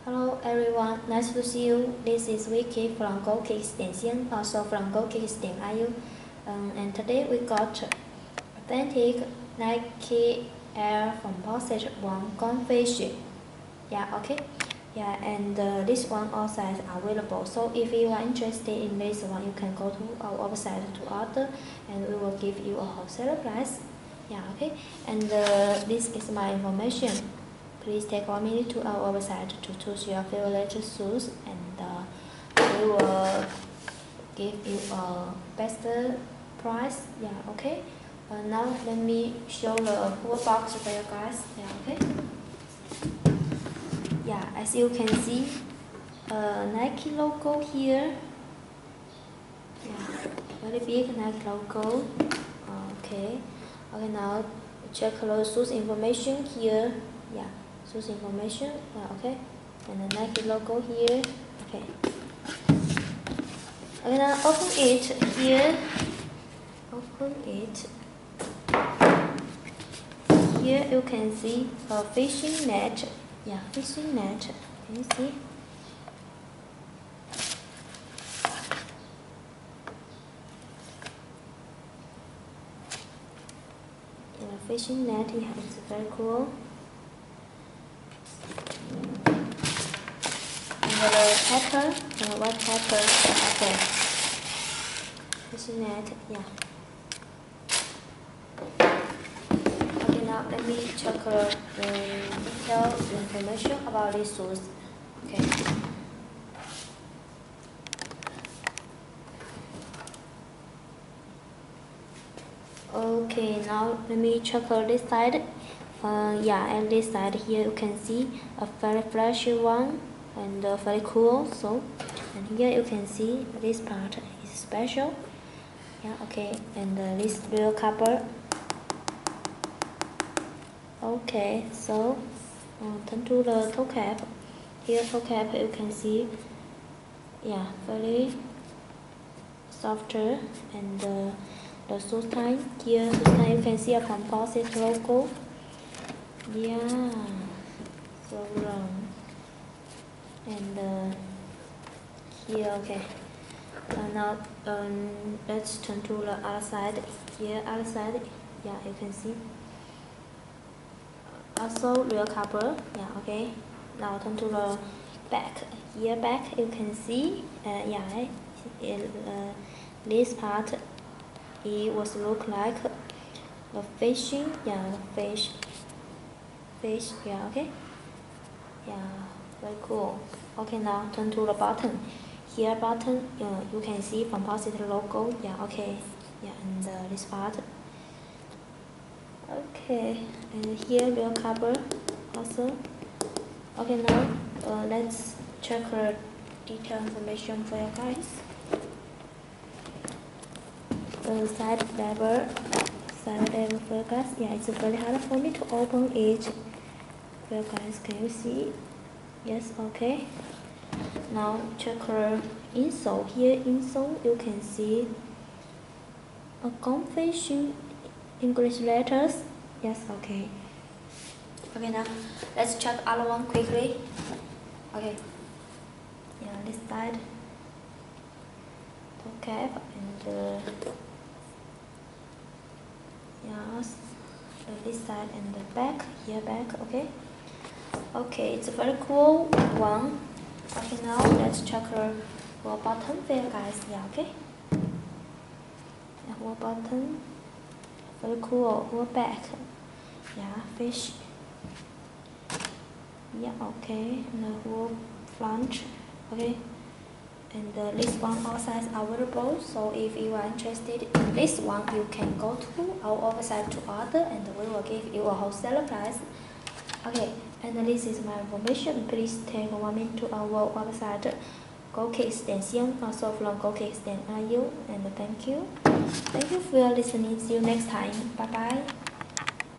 Hello everyone, nice to see you. This is Vicky from gokicks.cn, also from gokicks.io. And today we got authentic Nike Air foamposite one configuration. Yeah, okay. Yeah, and this one also is available. So if you are interested in this one, you can go to our website to order, and we will give you a wholesale price. Yeah, okay. And this is my information. Please take 1 minute to our website to choose your favorite shoes, and we will give you a best price. Yeah, okay. Now let me show the full box for you guys. Yeah, okay. Yeah, as you can see, Nike logo here. Yeah, very big Nike logo. Okay. Okay, now check the shoes information here. Yeah. Choose information, okay, and the Nike logo here, okay. Okay, now open it here. Open it. Here you can see a fishing net. Yeah, fishing net. Can you see? Yeah, fishing net. Yeah, it's very cool. The pattern, white pattern, okay. Fishing net, yeah. Okay, now let me check the detailed information about these shoes. Okay. Okay, now let me check this side. Yeah, and this side here you can see a very flashy one. And very cool. So, and here you can see this part is special. Yeah, okay, and this real cover. Okay, so turn to the toe cap. Here toe cap you can see, yeah, very softer, and the shoe tie here. Shoe tie you can see a composite logo. Yeah, so long. And here, okay. Now let's turn to the other side. Here, other side, yeah, you can see. Also real cover, yeah, okay. Now turn to the back. Here, back, you can see, yeah, this part, it was look like a fishing, yeah, fish, yeah, okay, yeah. Very cool. Okay, now turn to the bottom. Here bottom, you can see foamposite logo. Yeah, okay. Yeah, and this part. Okay, and here real cover also. Okay, now let's check the detailed information for you guys. Side level for you guys. Yeah, it's very hard for me to open it. For you guys, can you see? Yes, okay. Now check her insole. Here insole you can see a configuration English letters. Yes, okay. Okay, now let's check other one quickly. Okay. Yeah, this side. Toe cap and yes, this side and the back. Here back. Okay. Okay, it's a very cool one. Okay, now let's check her whole button for you guys. Yeah, okay. Yeah, whole button. Very cool. Whole back. Yeah, fish. Yeah, okay. And the whole front. Okay. And this one also is available. So if you are interested in this one, you can go to our website to order, and we will give you a wholesale price. Okay, and this is my information. Please take 1 minute to our website, gokicks.cn, also from gokicks.io, and thank you. Thank you for listening. See you next time. Bye bye.